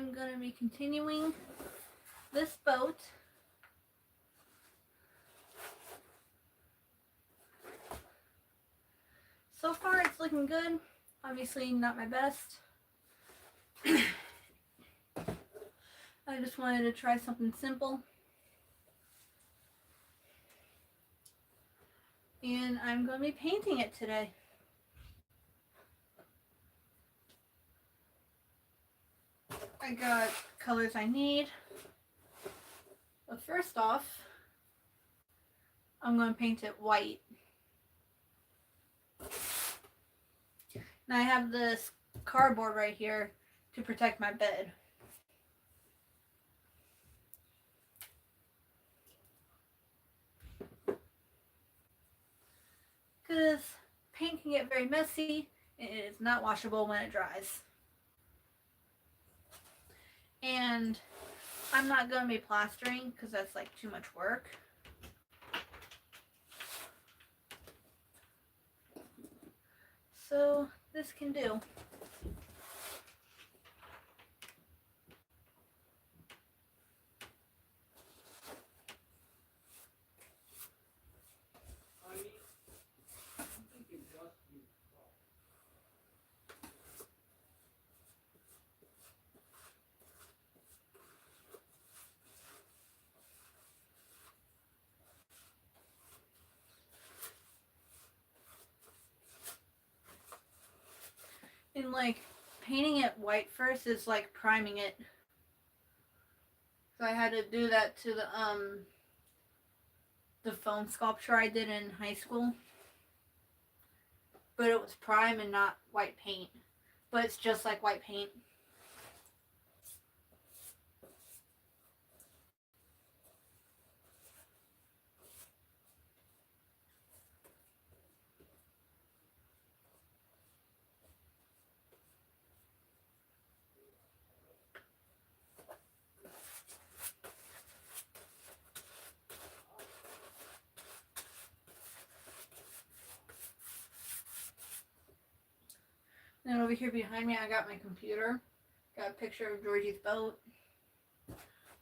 am going to be continuing this boat. So far it's looking good. Obviously not my best. I just wanted to try something simple. And I'm going to be painting it today. I got colors I need. But first off, I'm going to paint it white. And I have this cardboard right here to protect my bed. Because paint can get very messy and it is not washable when it dries. And I'm not going to be plastering because that's like too much work. So this can do. And like painting it white first is like priming it. So I had to do that to the foam sculpture I did in high school. But it was prime and not white paint. But it's just like white paint. And then over here behind me I got my computer. Got a picture of Georgie's boat.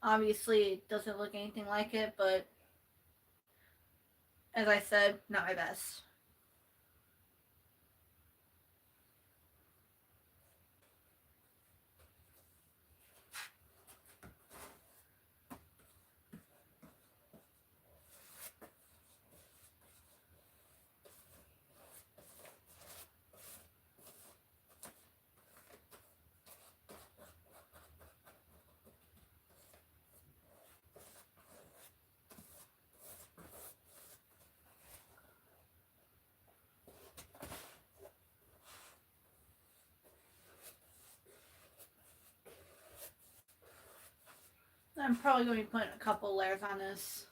Obviously it doesn't look anything like it, but as I said, not my best. I'm probably going to be putting a couple layers on this.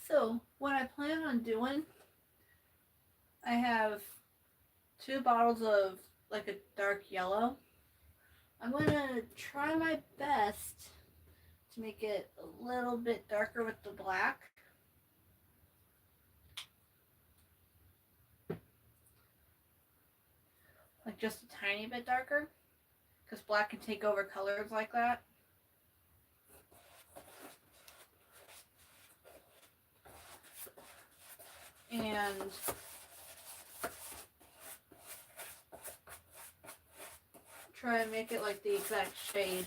So what I plan on doing, I have 2 bottles of like a dark yellow. I'm gonna try my best to make it a little bit darker with the black. Like just a tiny bit darker, because black can take over colors like that. And try and make it like the exact shade.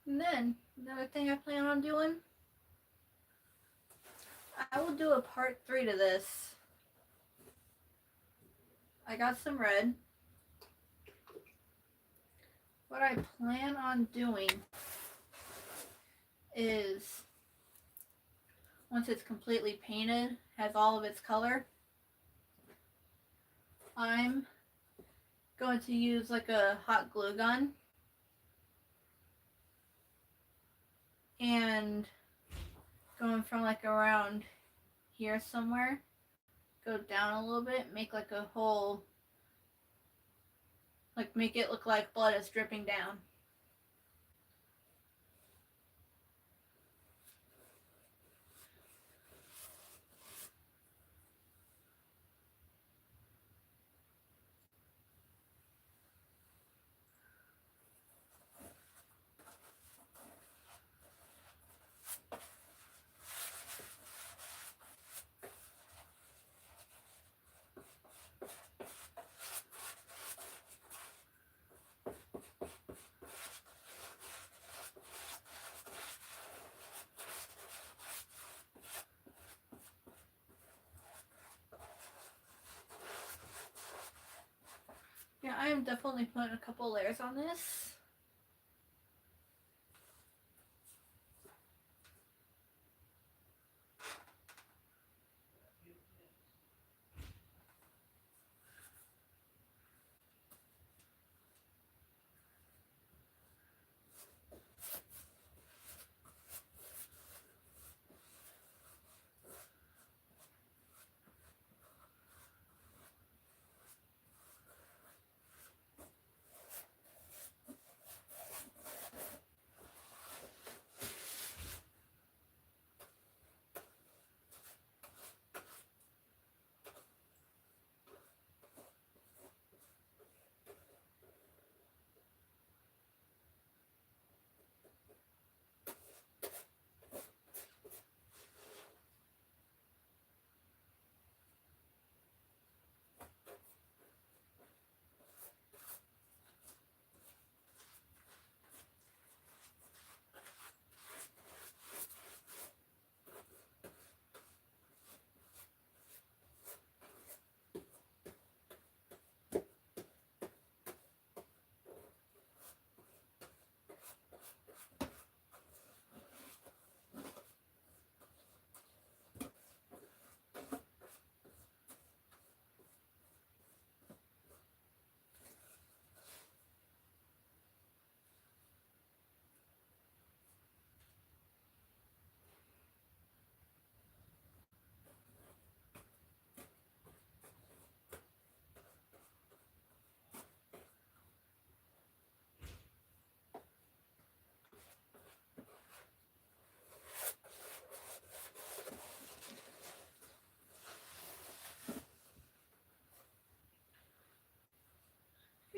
And then another thing I plan on doing, I will do a part 3 to this. I got some red. What I plan on doing is, once it's completely painted, has all of its color, I'm going to use like a hot glue gun and going from like around here somewhere, go down a little bit, make like a hole, like make it look like blood is dripping down. Yeah, I am definitely putting a couple layers on this.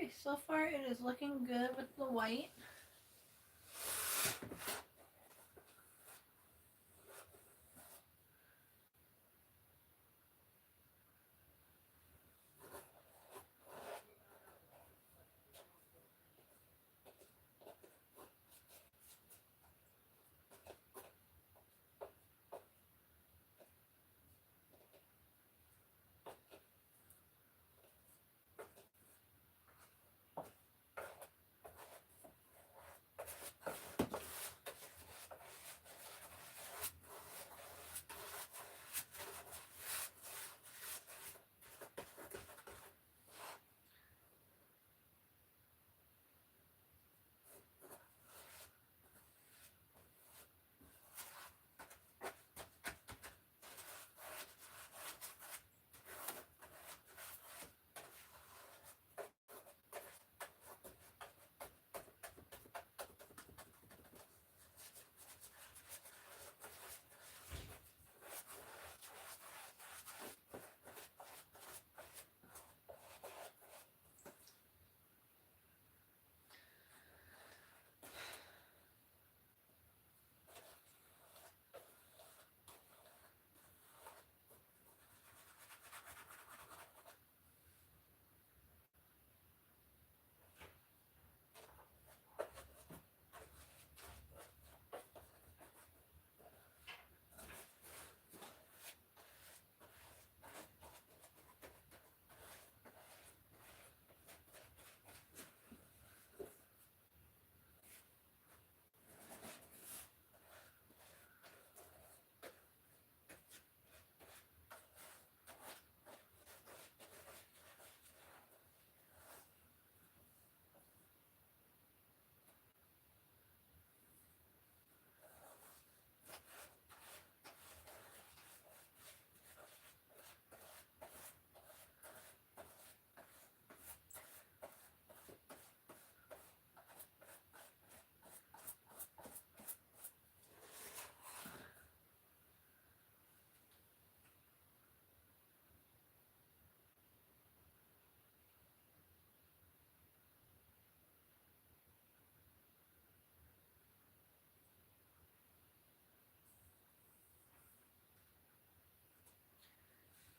Okay, so far it is looking good with the white.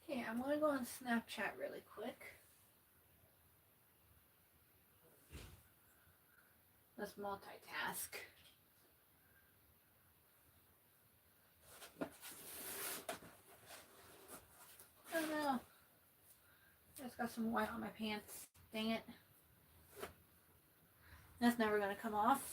Okay, I'm gonna go on Snapchat really quick. Let's multitask. Oh no. I just got some white on my pants. Dang it. That's never gonna come off.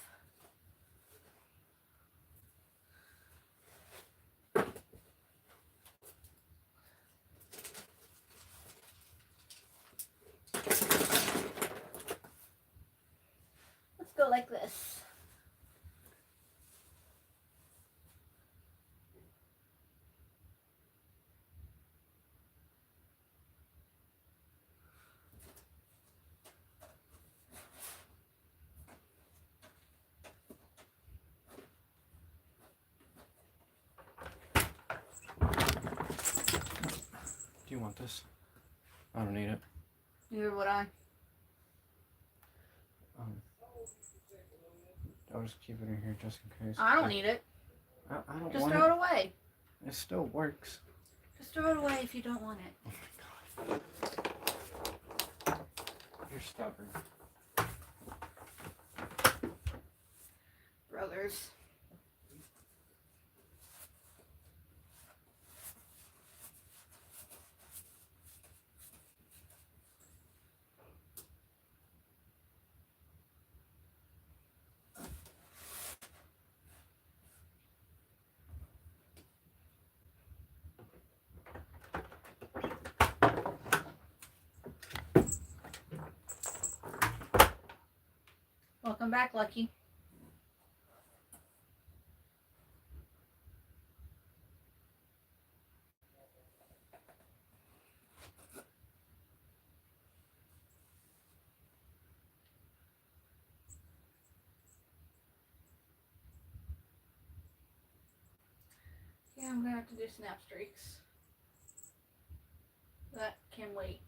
Let's go like this. Do you want this? I don't need it. Neither would I. I'll just keep it in here just in case. I don't need it. I don't Just want throw it away. It still works. Just throw it away if you don't want it. Oh my god. You're stubborn. Brothers. Welcome back, Lucky. Yeah, I'm gonna have to do snap streaks. That can wait.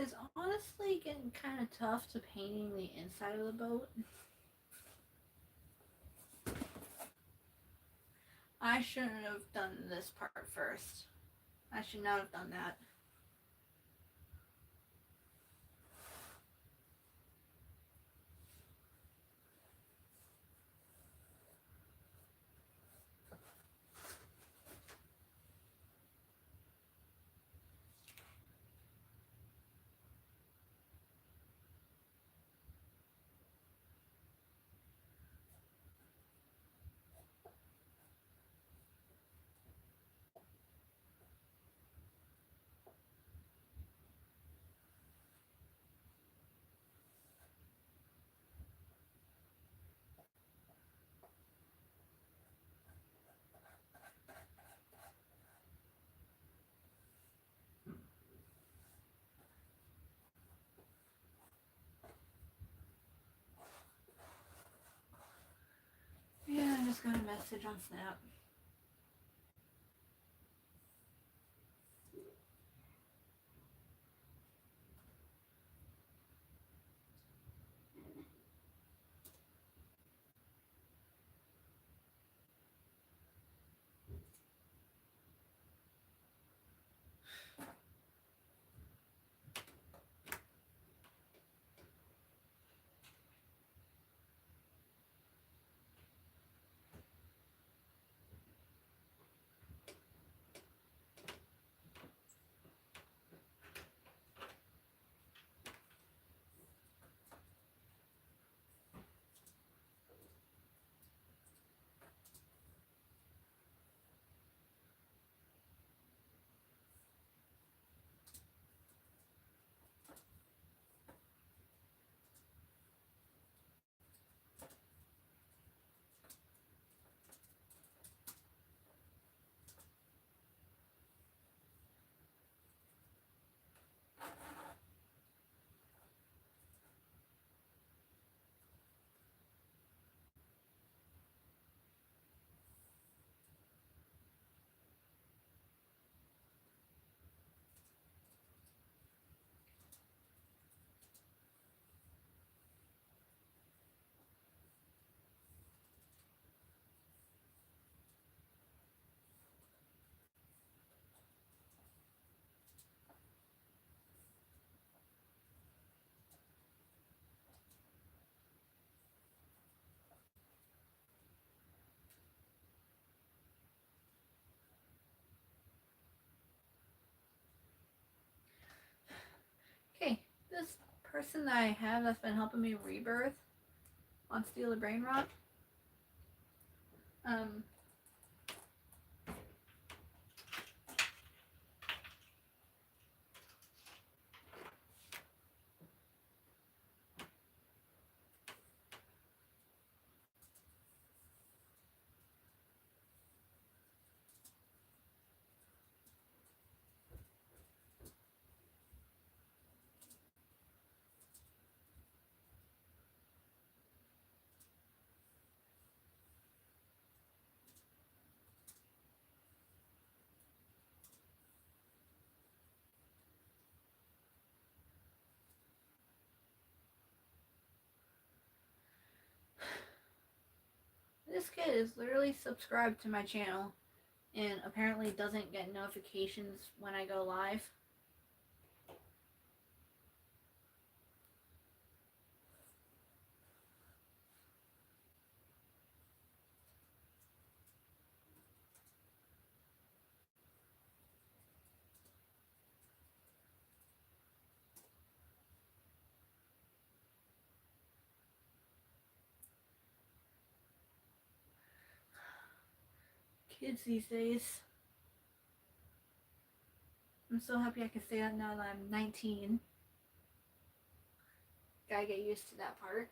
It's honestly getting kind of tough to painting the inside of the boat. I shouldn't have done this part first. I should not have done that. Yeah, I just got a message on Snap. Okay, this person that I have that's been helping me rebirth on Steal the Brain Rot. This kid is literally subscribed to my channel and apparently doesn't get notifications when I go live. Kids these days. I'm so happy I can say that now that I'm 19. Gotta get used to that part.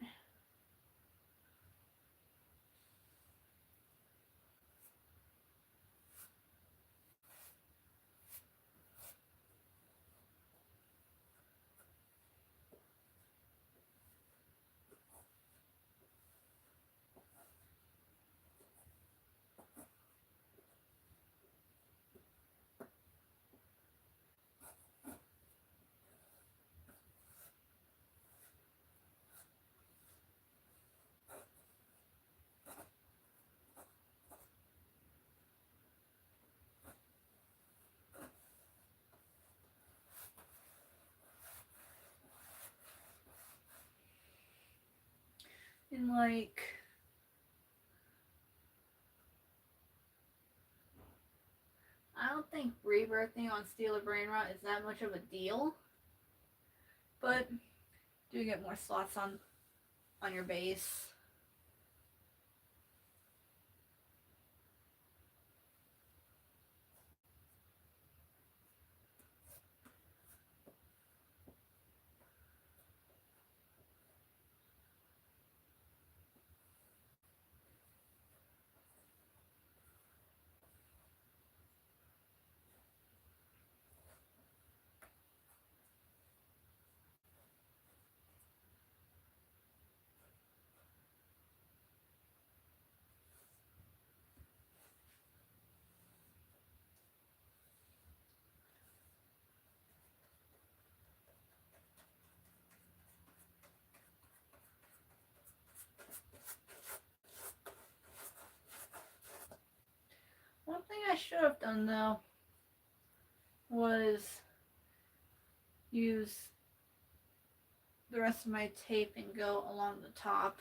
And like, I don't think rebirthing on Steel or Brain Rot is that much of a deal, but do get more slots on your base. One thing I should have done though was use the rest of my tape and go along the top,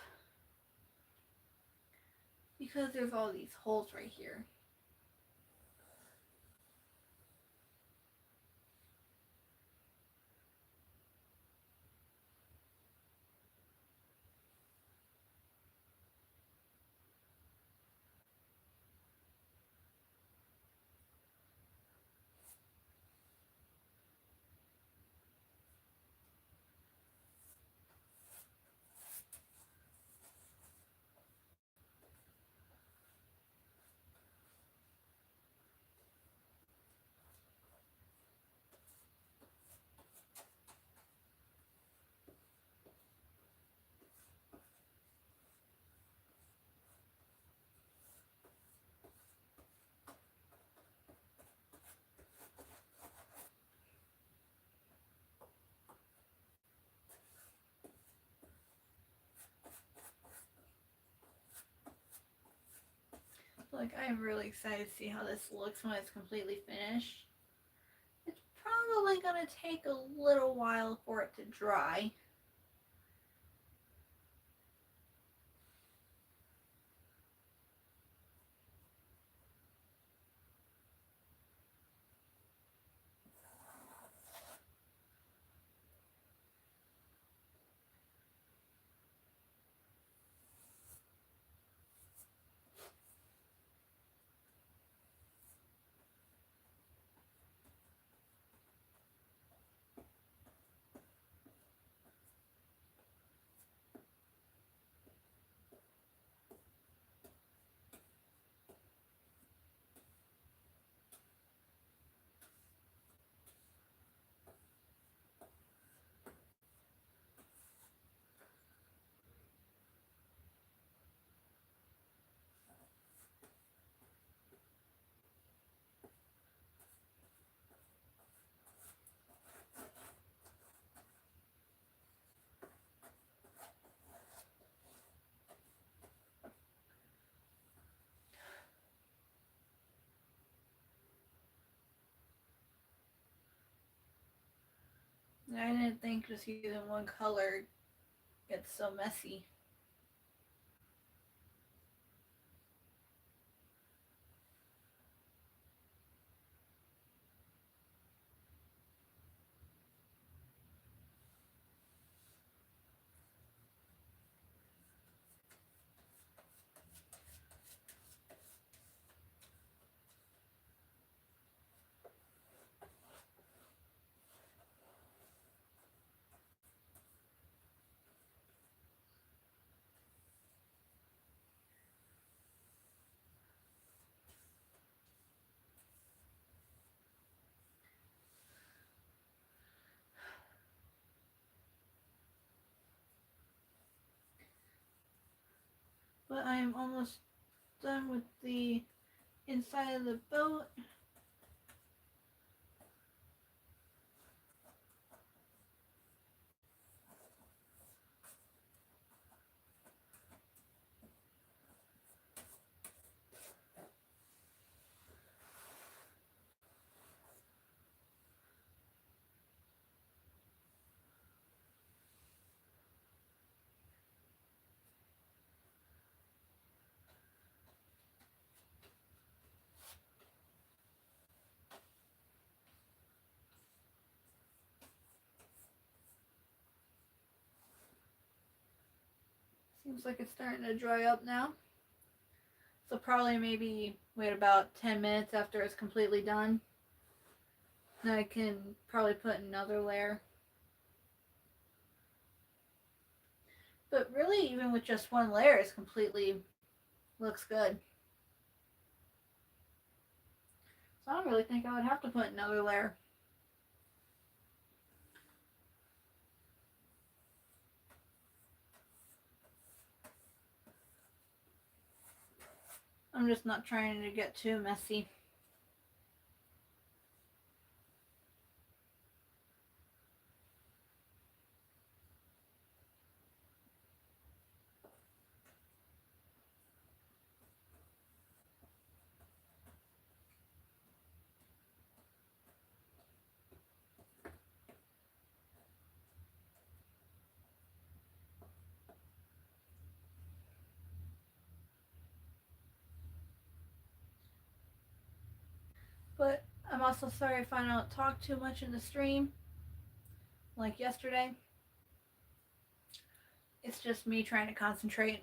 because there's all these holes right here. Like, I'm really excited to see how this looks when it's completely finished. It's probably going to take a little while for it to dry. I didn't think just using one color gets so messy. But I am almost done with the inside of the boat. Seems like it's starting to dry up now. So probably maybe wait about 10 minutes after it's completely done. Then I can probably put another layer. But really, even with just one layer, it's completely looks good. So I don't really think I would have to put another layer. I'm just not trying to get too messy. But I'm also sorry if I don't talk too much in the stream, like yesterday. It's just me trying to concentrate.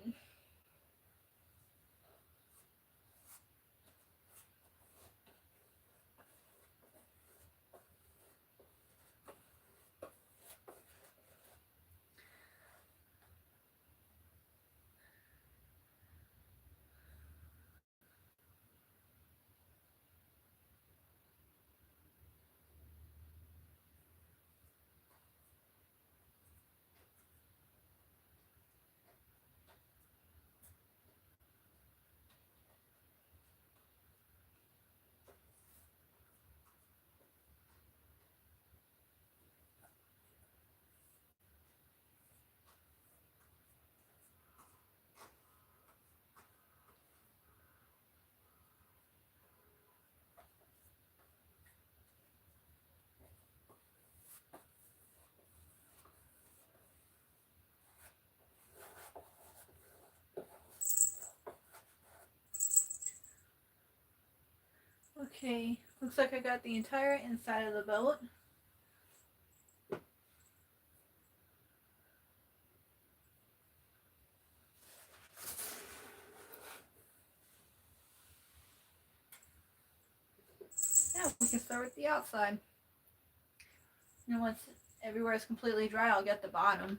Okay, looks like I got the entire inside of the boat. Now we can start with the outside. And once everywhere is completely dry, I'll get the bottom.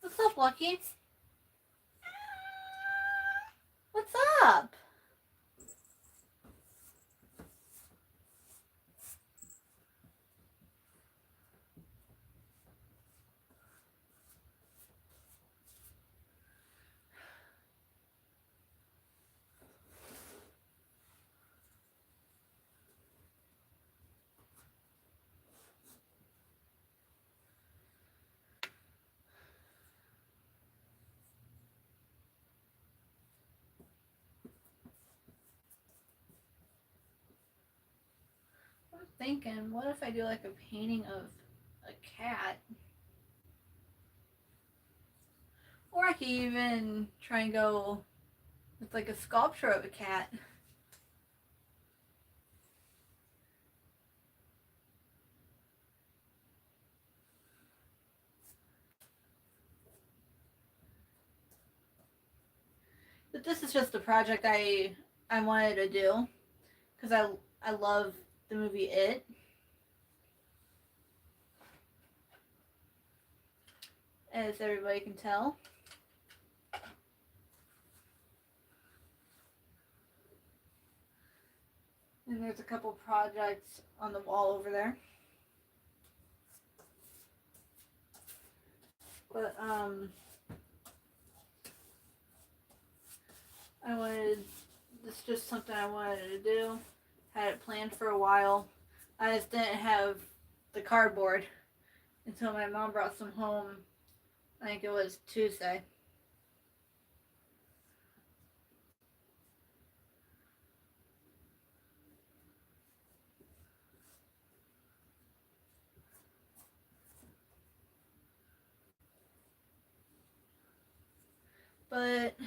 What's up, Lucky? What's up? I'm thinking, what if I do like a painting of a cat? Or I could even try and go with like a sculpture of a cat. But this is just a project I wanted to do because I love the movie It. As everybody can tell. And there's a couple projects on the wall over there. But I wanted, this is just something I wanted to do. Had it planned for a while. I just didn't have the cardboard until my mom brought some home. I think it was Tuesday. But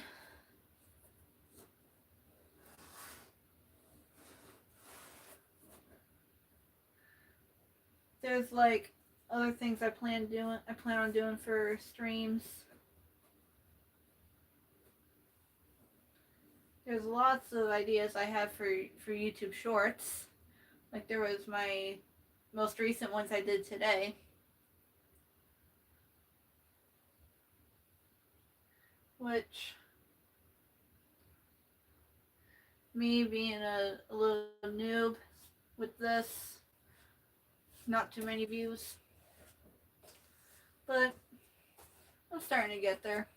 there's like other things I plan on doing for streams. There's lots of ideas I have for YouTube Shorts. Like there was my most recent ones I did today. Which, me being a little noob with this, not too many views. But I'm starting to get there.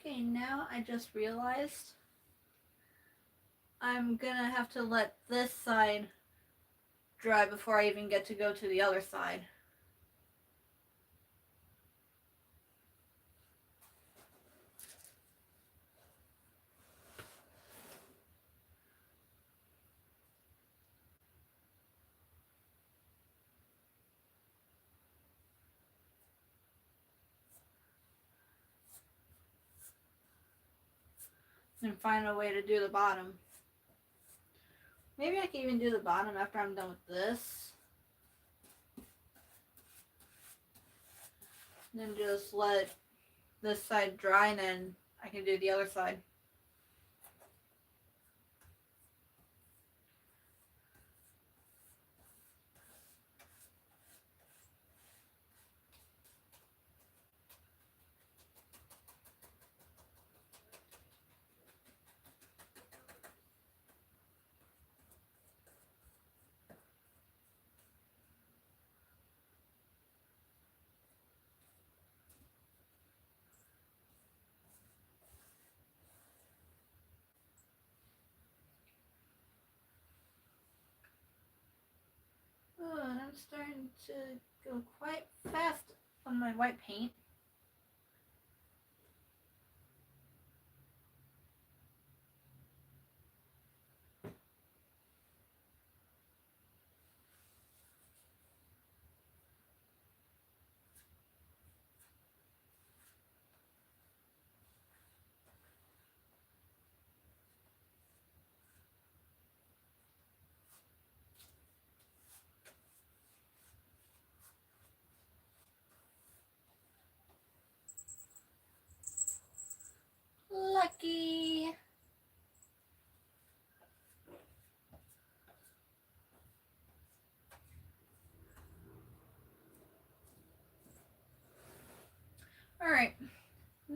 Okay, now I just realized I'm gonna have to let this side dry before I even get to go to the other side. And find a way to do the bottom. Maybe I can even do the bottom after I'm done with this. And then just let this side dry and then I can do the other side. Oh, and I'm starting to go quite fast on my white paint.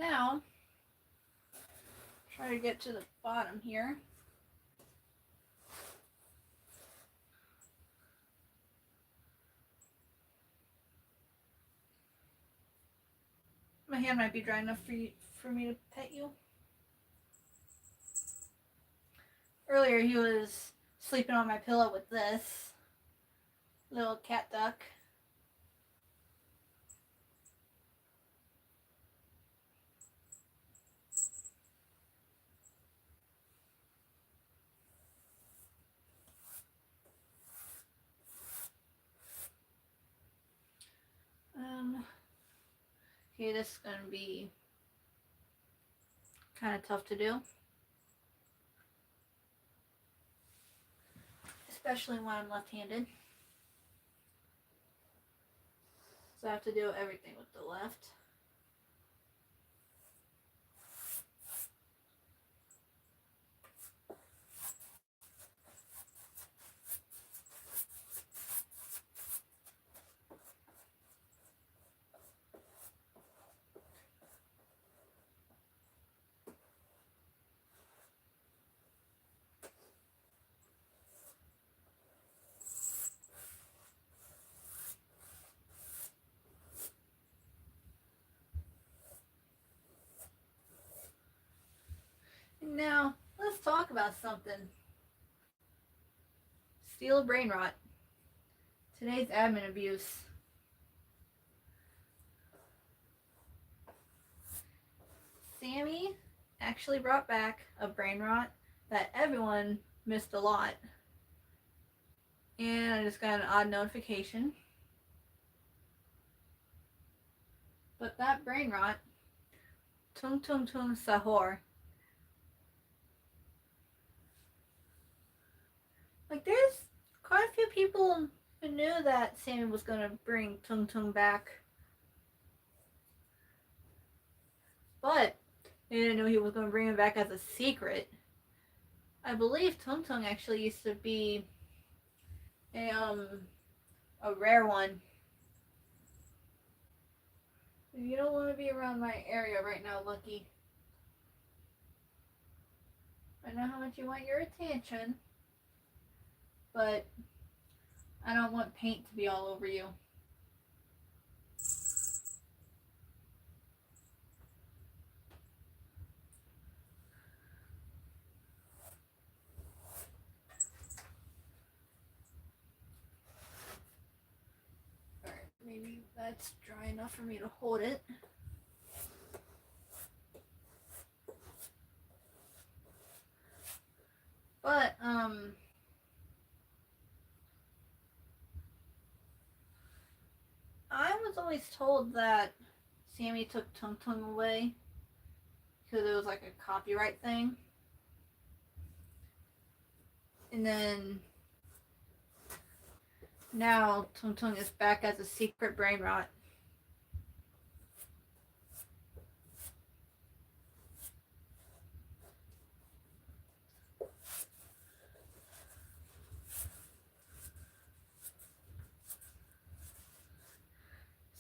Now, try to get to the bottom here. My hand might be dry enough for me to pet you. Earlier he was sleeping on my pillow with this little cat duck. Okay, this is going to be kind of tough to do. Especially when I'm left-handed. So I have to do everything with the left. Now, let's talk about something. Steal brain rot. Today's admin abuse. Sammy actually brought back a brain rot that everyone missed a lot. And I just got an odd notification. But that brain rot, tung tung tung sahur. Like, there's quite a few people who knew that Sammy was going to bring Tung Tung back. But they didn't know he was going to bring him back as a secret. I believe Tung Tung actually used to be a rare one. You don't want to be around my area right now, Lucky. I know how much you want your attention, but I don't want paint to be all over you. Alright, maybe that's dry enough for me to hold it. But, I was always told that Sammy took Tung Tung away because it was like a copyright thing. And then now Tung Tung is back as a secret brain rot.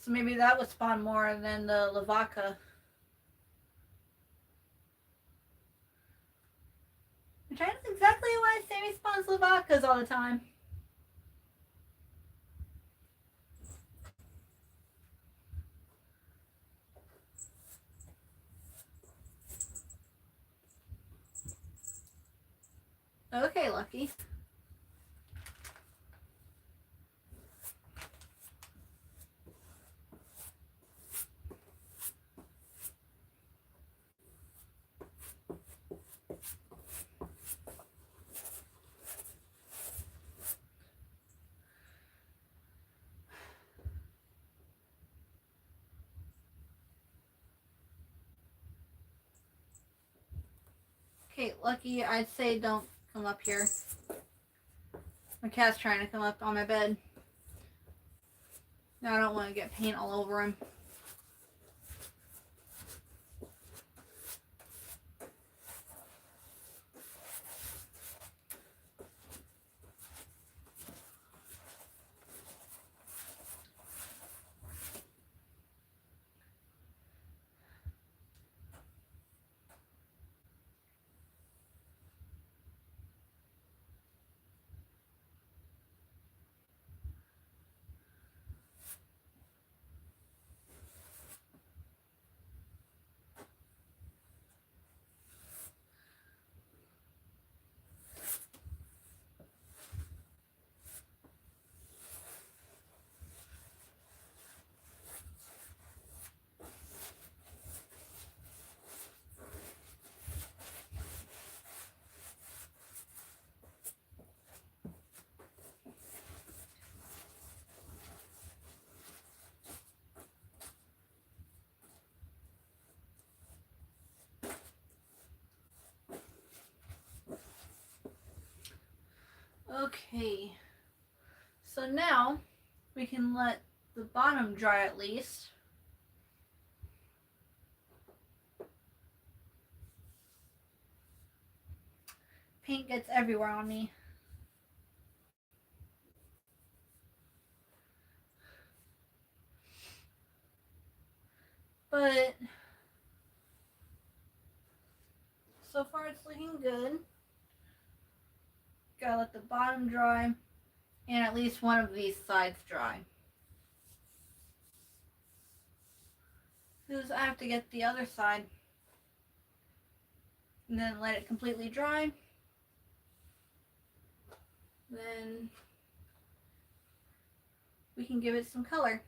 So maybe that would spawn more than the Lavaca. Which I know exactly why Sammy spawns Lavacas all the time. Okay, Lucky. Okay, Lucky, I'd say don't come up here. My cat's trying to come up on my bed. Now I don't want to get paint all over him. Okay, so now we can let the bottom dry at least. Paint gets everywhere on me. But so far it's looking good. Gotta let the bottom dry and at least one of these sides dry. Because I have to get the other side and then let it completely dry. Then we can give it some color.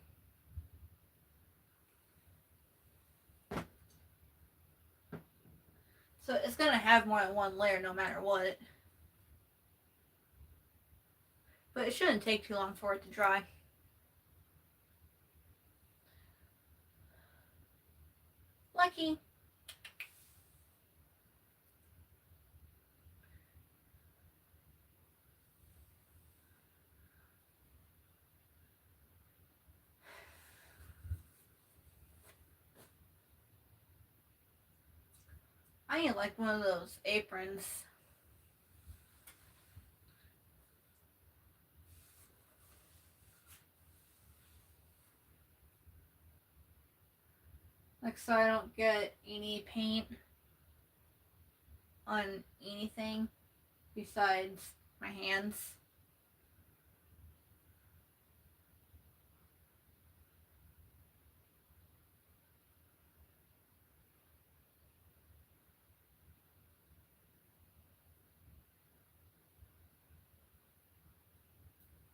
So it's going to have more than one layer no matter what. But it shouldn't take too long for it to dry. Lucky. I need like one of those aprons. Like so I don't get any paint on anything besides my hands.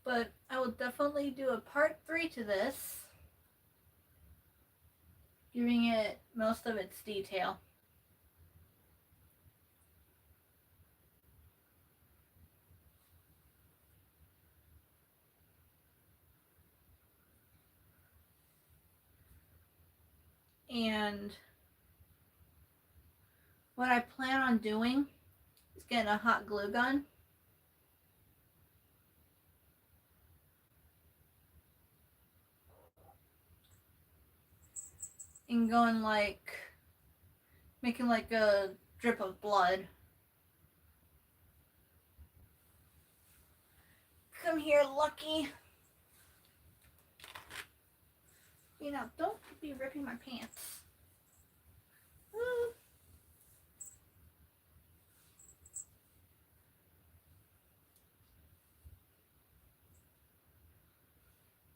But I will definitely do a part 3 to this, giving it most of its detail. And what I plan on doing is getting a hot glue gun and going like making like a drip of blood. Come here, Lucky. You know, don't be ripping my pants. Ooh.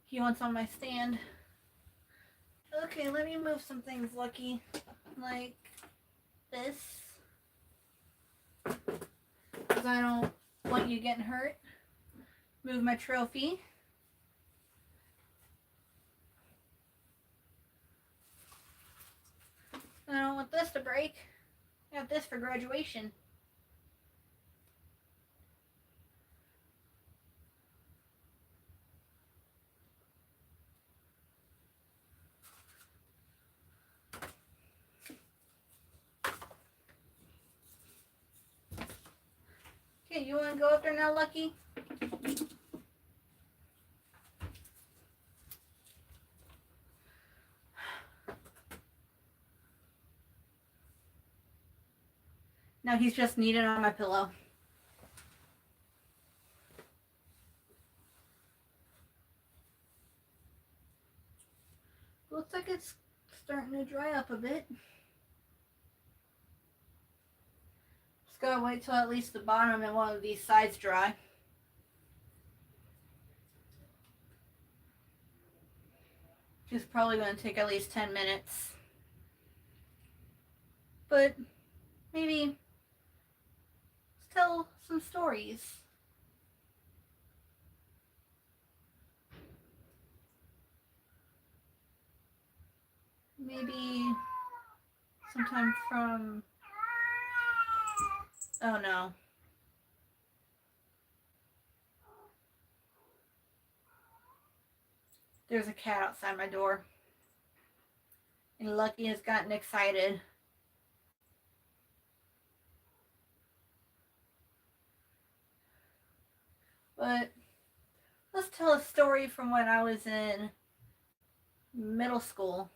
He wants on my stand. Okay, let me move some things, Lucky. Like this. Because I don't want you getting hurt. Move my trophy. I don't want this to break. I got this for graduation. Okay, you want to go up there now, Lucky? No, he's just kneading on my pillow. Looks like it's starting to dry up a bit. Just gotta wait till at least the bottom and one of these sides dry. It's probably gonna take at least 10 minutes. But maybe let's tell some stories. Maybe sometime from... Oh no. There's a cat outside my door. And Lucky has gotten excited. But let's tell a story from when I was in middle school.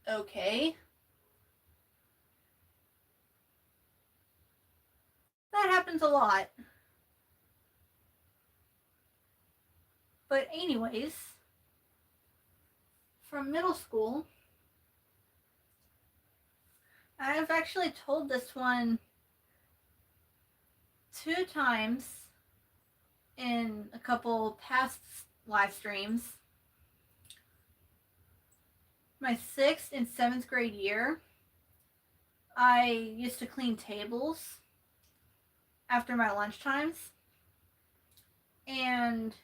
Okay. That happens a lot. But anyways, from middle school, I've actually told this one 2 times in a couple past live streams. My 6th and 7th grade year, I used to clean tables after my lunch times. And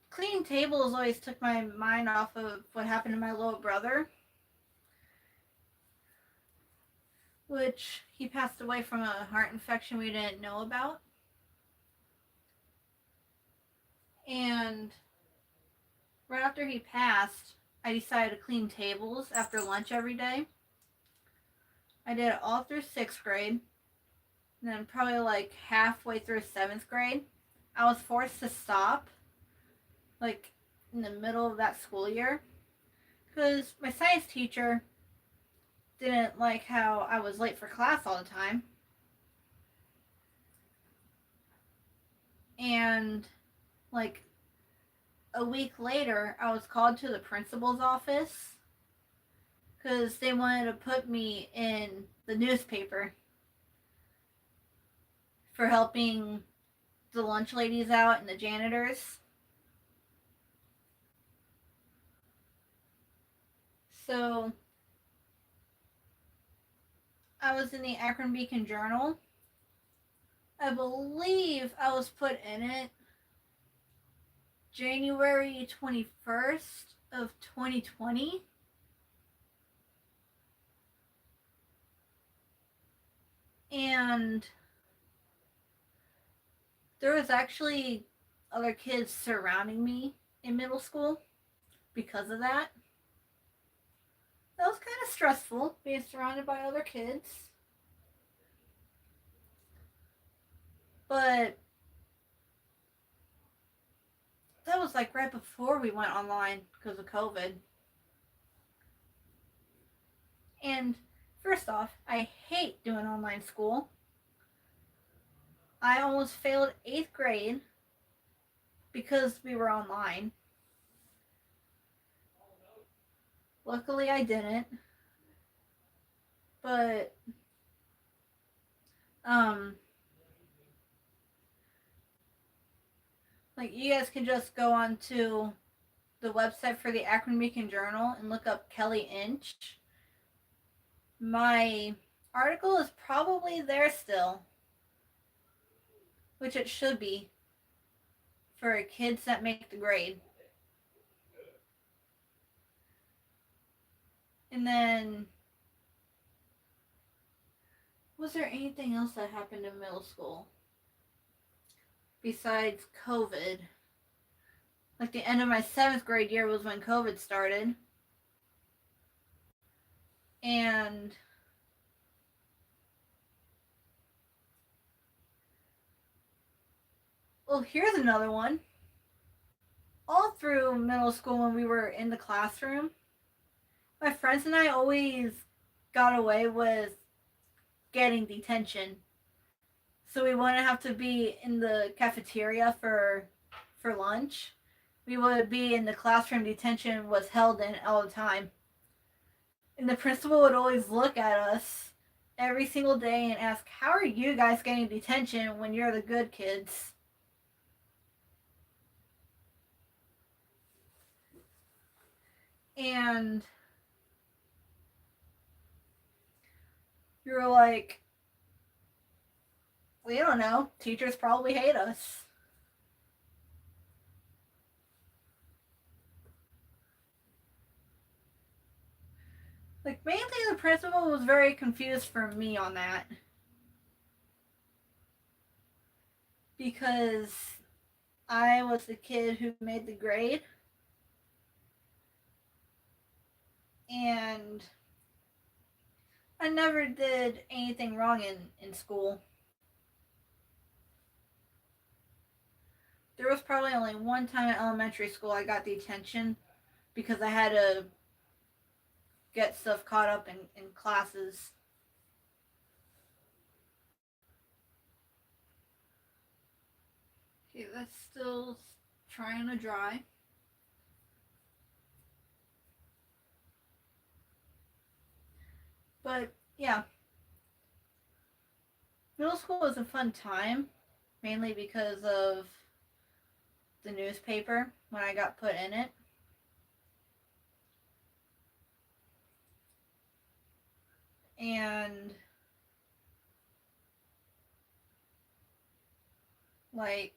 cleaning tables always took my mind off of what happened to my little brother, which he passed away from a heart infection we didn't know about. And right after he passed, I decided to clean tables after lunch every day. I did it all through 6th grade. And then probably like halfway through 7th grade, I was forced to stop, like in the middle of that school year, because my science teacher didn't like how I was late for class all the time. And like a week later, I was called to the principal's office because they wanted to put me in the newspaper for helping the lunch ladies out and the janitors. So I was in the Akron Beacon Journal. I believe I was put in it January 21st of 2020. And there was actually other kids surrounding me in middle school because of that. That was kind of stressful, being surrounded by other kids. But that was like right before we went online because of COVID. And first off, I hate doing online school. I almost failed 8th grade because we were online. Luckily, I didn't. But, like, you guys can just go on to the website for the Akron Beacon Journal and look up Kelly Inch. My article is probably there still, which it should be for kids that make the grade. And then, was there anything else that happened in middle school besides COVID? Like the end of my 7th grade year was when COVID started. And well, here's another one. All through middle school when we were in the classroom, my friends and I always got away with getting detention. So we wouldn't have to be in the cafeteria for lunch. We would be in the classroom. Detention was held in all the time. And the principal would always look at us every single day and ask, how are you guys getting detention when you're the good kids? And you were like, we don't know. Teachers probably hate us. Like, mainly the principal was very confused for me on that. Because I was the kid who made the grade. And I never did anything wrong in school. There was probably only one time in elementary school I got detention because I had to get stuff caught up in classes. Okay, that's still trying to dry. But yeah, middle school was a fun time, mainly because of the newspaper when I got put in it. And like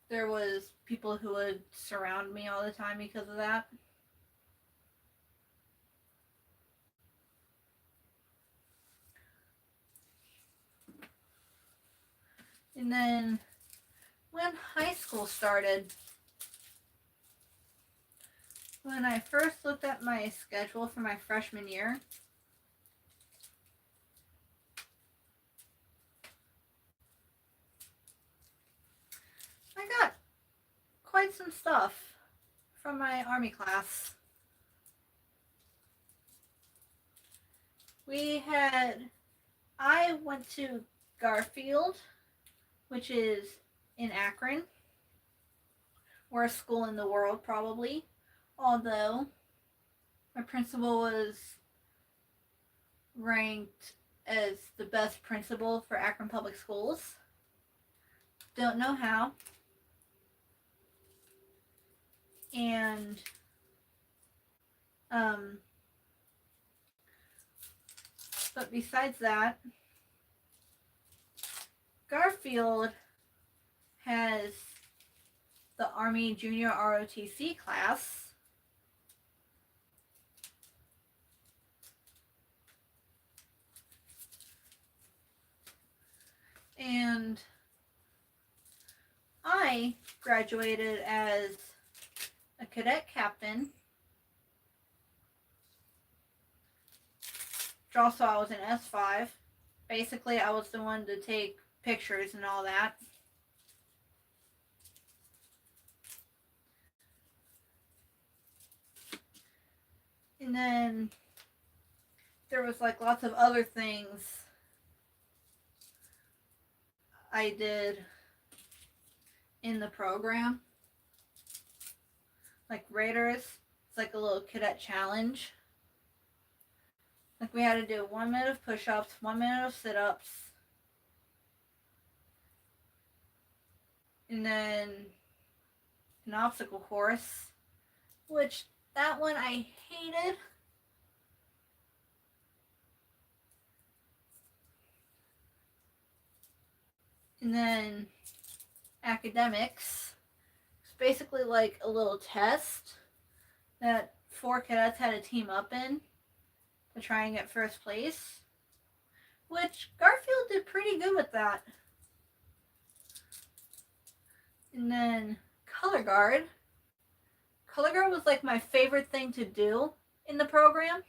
there was people who would surround me all the time because of that. And then when high school started, when I first looked at my schedule for my freshman year, I got quite some stuff from my Army class. I went to Garfield, which is in Akron. Worst school in the world, probably. Although my principal was ranked as the best principal for Akron Public Schools. Don't know how. And but besides that, Garfield has the Army Junior ROTC class. And I graduated as a cadet captain. Also, I was an S5. Basically, I was the one to take pictures and all that. And then there was like lots of other things I did in the program. Like Raiders, it's like a little cadet challenge. Like we had to do 1 minute of push-ups, 1 minute of sit-ups, and then an obstacle course, which that one I hated. And then academics. It's basically like a little test that 4 cadets had to team up in to try and get first place, which Garfield did pretty good with that. And then color guard. Color guard was like my favorite thing to do in the program.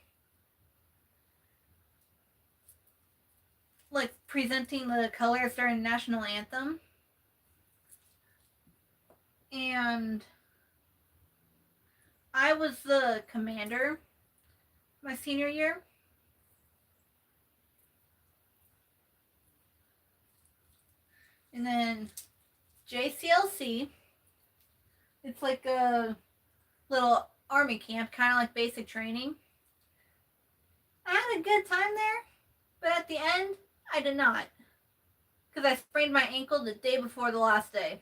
Like presenting the colors during the national anthem. And I was the commander my senior year. And then JCLC. It's like a little army camp, kind of like basic training. I had a good time there, but at the end, I did not. Because I sprained my ankle the day before the last day.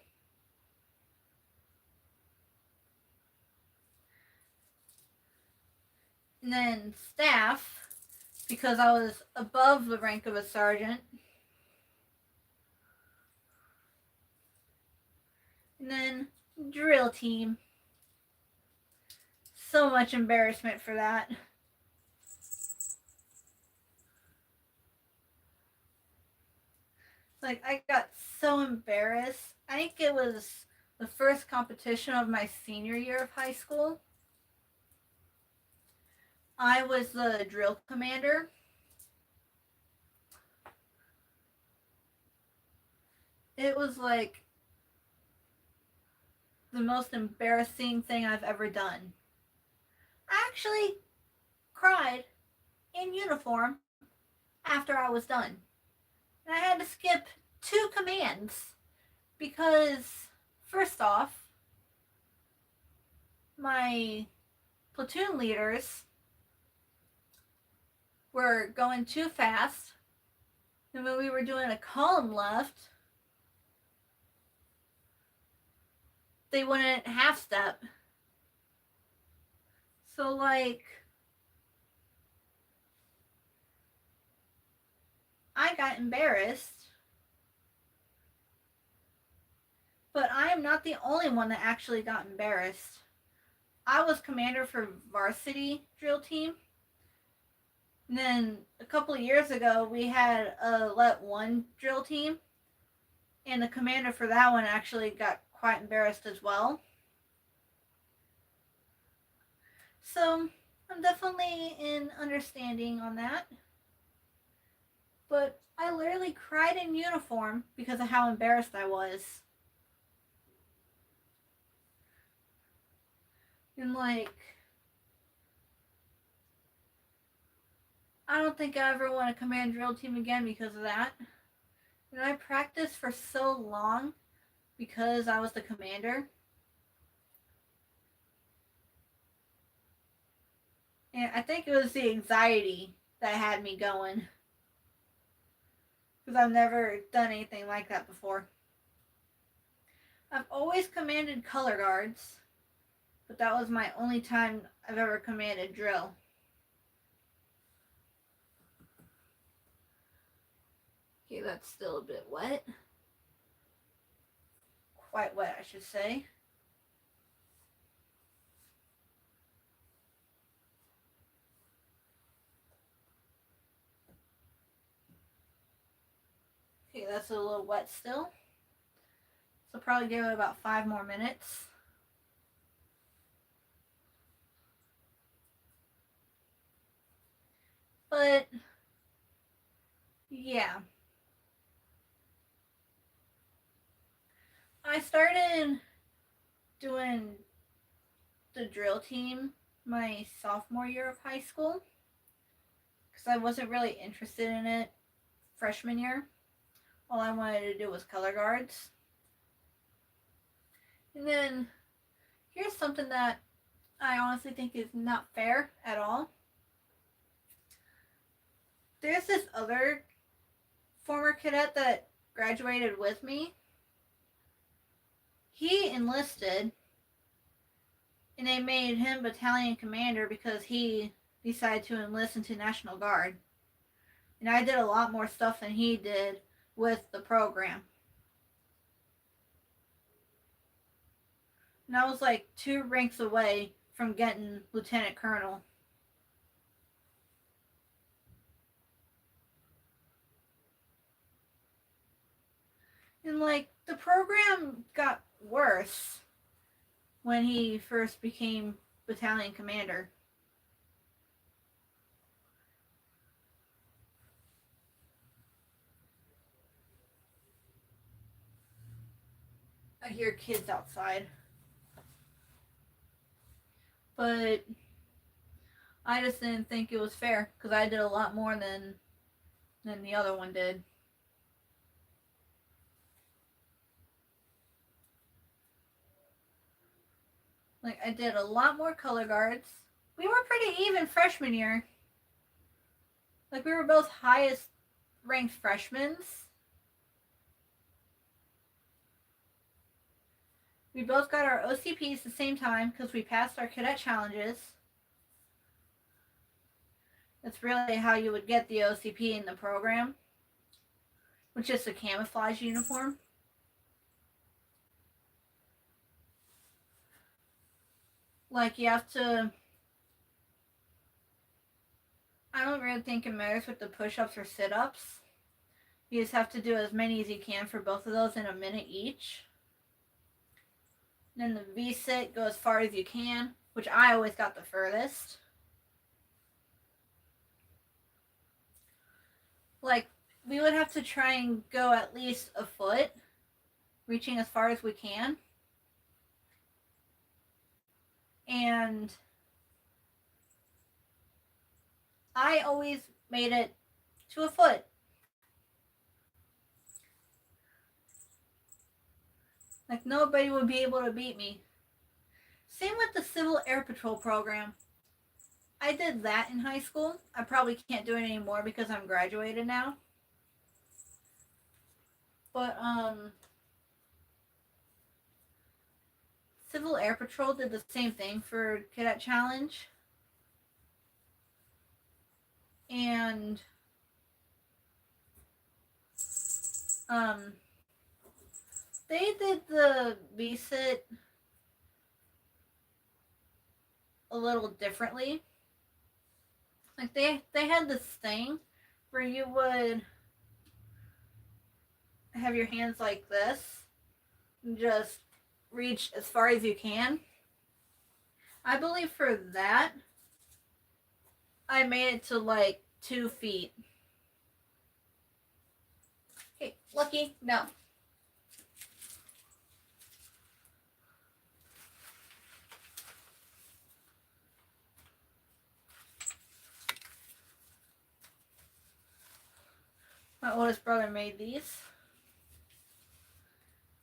And then staff, because I was above the rank of a sergeant. And then drill team. So much embarrassment for that. Like, I got so embarrassed. I think it was the first competition of my senior year of high school. I was the drill commander. It was like the most embarrassing thing I've ever done. I actually cried in uniform after I was done. And I had to skip 2 commands because, first off, my platoon leaders were going too fast. And when we were doing a column left, they wouldn't half step. So, like, I got embarrassed. But I am not the only one that actually got embarrassed. I was commander for varsity drill team. And then a couple of years ago, we had a Let 1 drill team. And the commander for that one actually got quite embarrassed as well. So I'm definitely in understanding on that. But I literally cried in uniform because of how embarrassed I was. And like, I don't think I ever want to command drill team again because of that. And I practiced for so long because I was the commander. And I think it was the anxiety that had me going. Because I've never done anything like that before. I've always commanded color guards, but that was my only time I've ever commanded drill. Okay, that's still a bit wet. Quite wet, I should say. Okay, that's a little wet still. So probably give it about 5 more minutes. But yeah. I started doing the drill team my sophomore year of high school because I wasn't really interested in it freshman year. All I wanted to do was color guards. And then here's something that I honestly think is not fair at all. There's this other former cadet that graduated with me. He enlisted and they made him battalion commander because he decided to enlist into National Guard. And I did a lot more stuff than he did with the program. And I was like 2 ranks away from getting lieutenant colonel. And like the program got worse when he first became battalion commander. I hear kids outside. But I just didn't think it was fair because I did a lot more than the other one did. Like I did a lot more color guards. We were pretty even freshman year. Like we were both highest ranked freshmen. We both got our OCPs at the same time because we passed our cadet challenges. That's really how you would get the OCP in the program, which is a camouflage uniform. Like you have to, I don't really think it matters with the push-ups or sit-ups. You just have to do as many as you can for both of those in a minute each. And then the V-sit, go as far as you can, which I always got the furthest. like we would have to try and go at least a foot, reaching as far as we can. And I always made it to a foot. Like nobody would be able to beat me. Same with the Civil Air Patrol program. I did that in high school. I probably can't do it anymore because I'm graduated now. But Civil Air Patrol did the same thing for Cadet Challenge. And um they did the BSIT a little differently. Like they had this thing where you would have your hands like this and just reach as far as you can. I believe for that I made it to like 2 feet. Okay, Lucky, no. My oldest brother made these.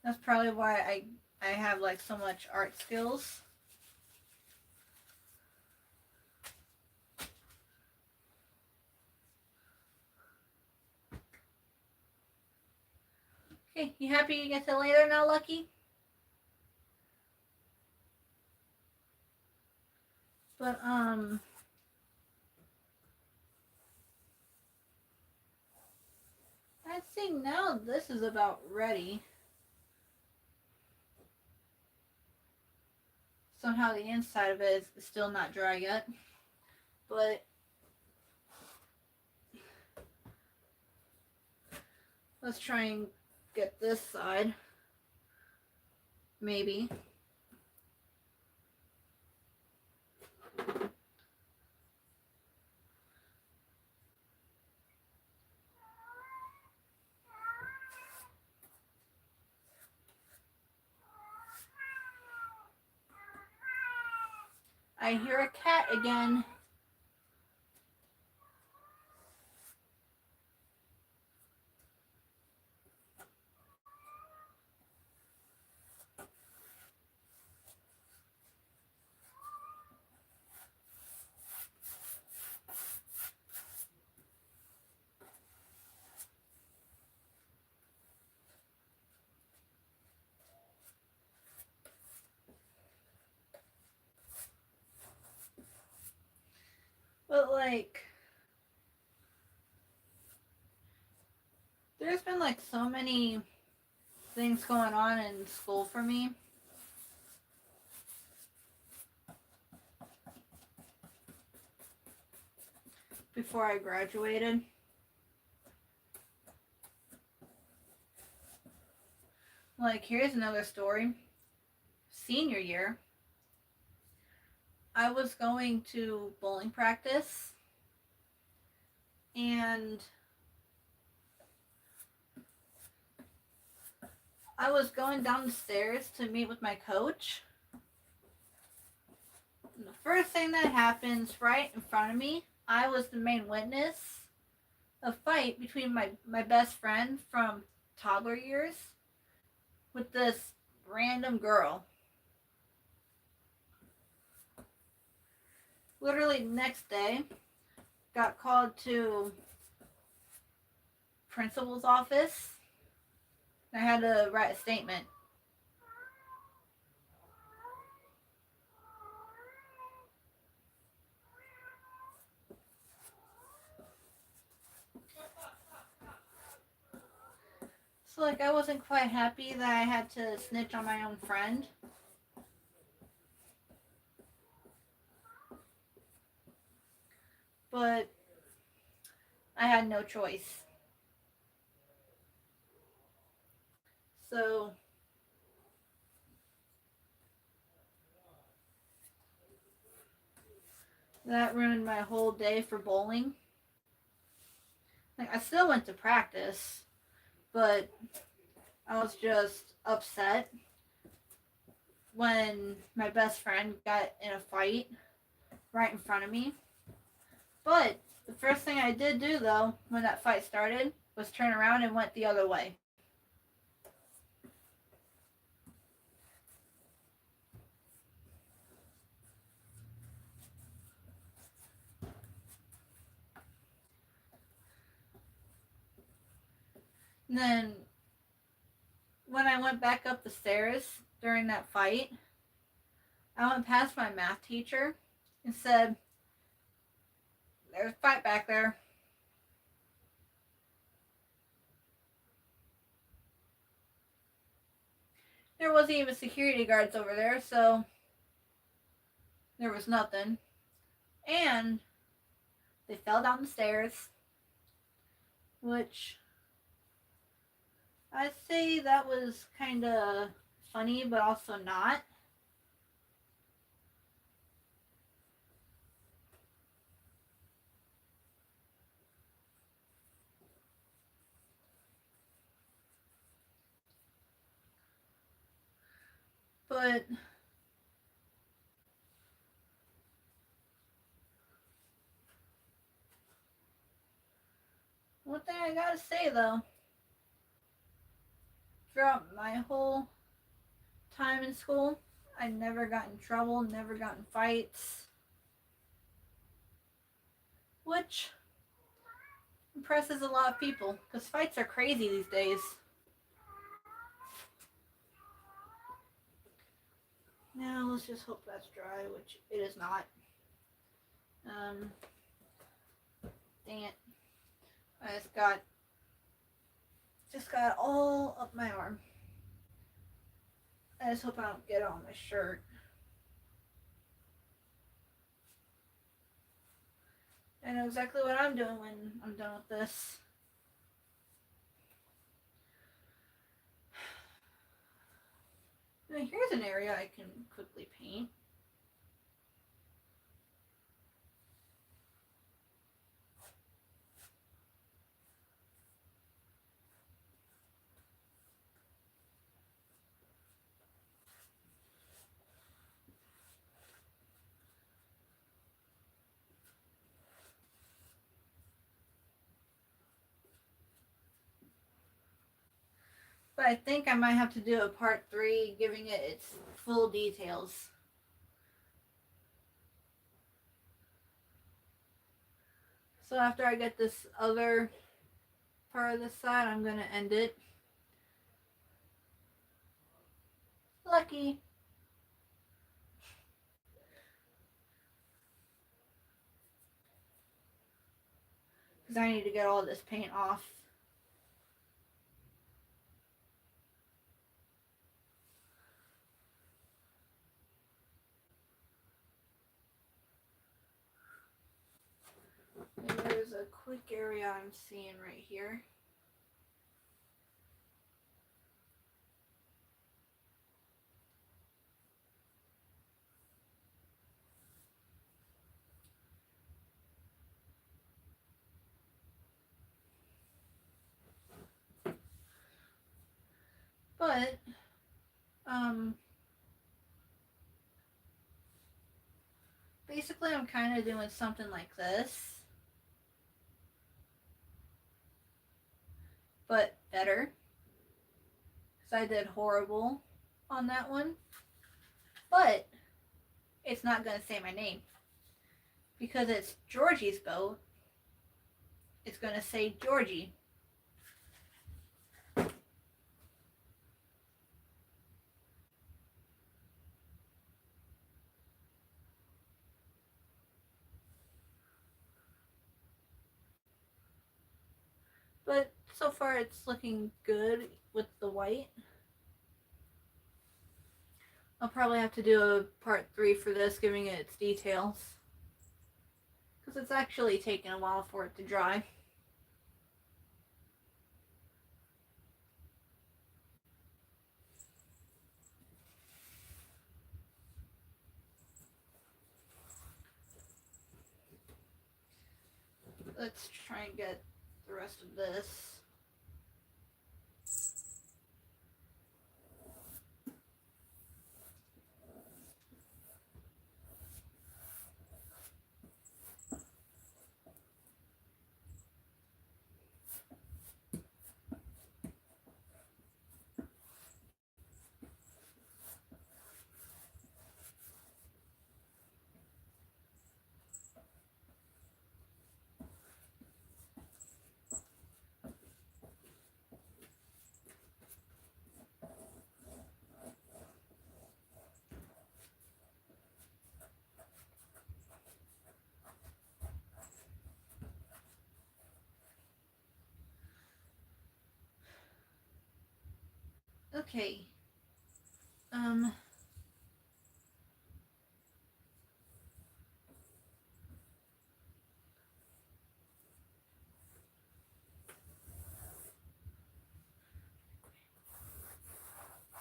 That's probably why I have like so much art skills. Okay, you happy you get to lay there now, Lucky? But I think now this is about ready. Somehow the inside of it is still not dry yet. But let's try and get this side. Maybe. I hear a cat again. But like there's been like so many things going on in school for me. Before I graduated. Like here's another story. Senior year, I was going to bowling practice and I was going down the stairs to meet with my coach. And the first thing that happens right in front of me, I was the main witness, a fight between my best friend from toddler years with this random girl. Literally next day, got called to principal's office. I had to write a statement. So like I wasn't quite happy that I had to snitch on my own friend. But I had no choice. So that ruined my whole day for bowling. Like, I still went to practice, but I was just upset when my best friend got in a fight right in front of me. But the first thing I did do, though, when that fight started, was turn around and went the other way. And then when I went back up the stairs during that fight, I went past my math teacher and said, "There's a fight back there." There wasn't even security guards over there, so there was nothing. And they fell down the stairs, which I'd say that was kind of funny, but also not. But one thing I gotta say though, throughout my whole time in school, I never got in trouble, never got in fights, which impresses a lot of people because fights are crazy these days. Now let's just hope that's dry, which it is not. Dang it. I just got all up my arm. I just hope I don't get it on my shirt. I know exactly what I'm doing when I'm done with this. Now here's an area I can quickly paint. But I think I might have to do a part 3 giving it its full details. So after I get this other part of the side, I'm going to end it. Lucky. Because I need to get all this paint off. And there's a quick area I'm seeing right here. But, basically I'm kind of doing something like this, but better. Because I did horrible on that one. But, it's not going to say my name. Because it's Georgie's boat, it's going to say Georgie. But so far it's looking good with the white. I'll probably have to do a part 3 for this, giving it its details. Because it's actually taken a while for it to dry. Let's try and get the rest of this. Okay.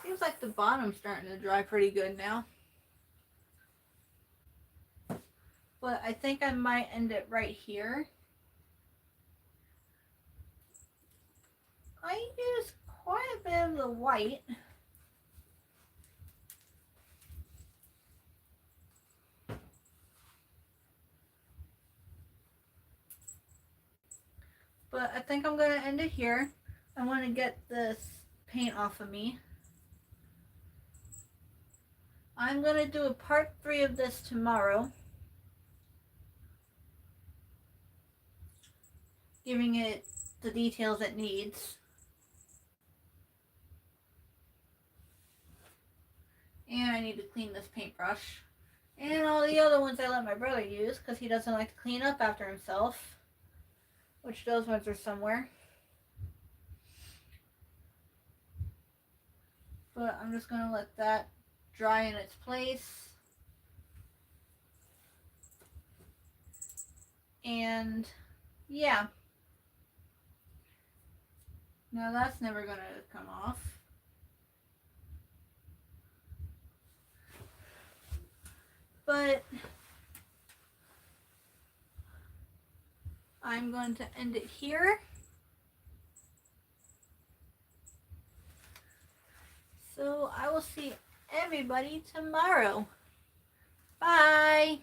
Seems like the bottom's starting to dry pretty good now. But I think I might end it right here. I used quite a bit of the white. But I think I'm going to end it here. I want to get this paint off of me. I'm going to do a part 3 of this tomorrow. Giving it the details it needs. And I need to clean this paintbrush. And all the other ones I let my brother use because he doesn't like to clean up after himself. Which those ones are somewhere. But I'm just going to let that dry in its place. And yeah. Now that's never going to come off. But I'm going to end it here. So I will see everybody tomorrow. Bye.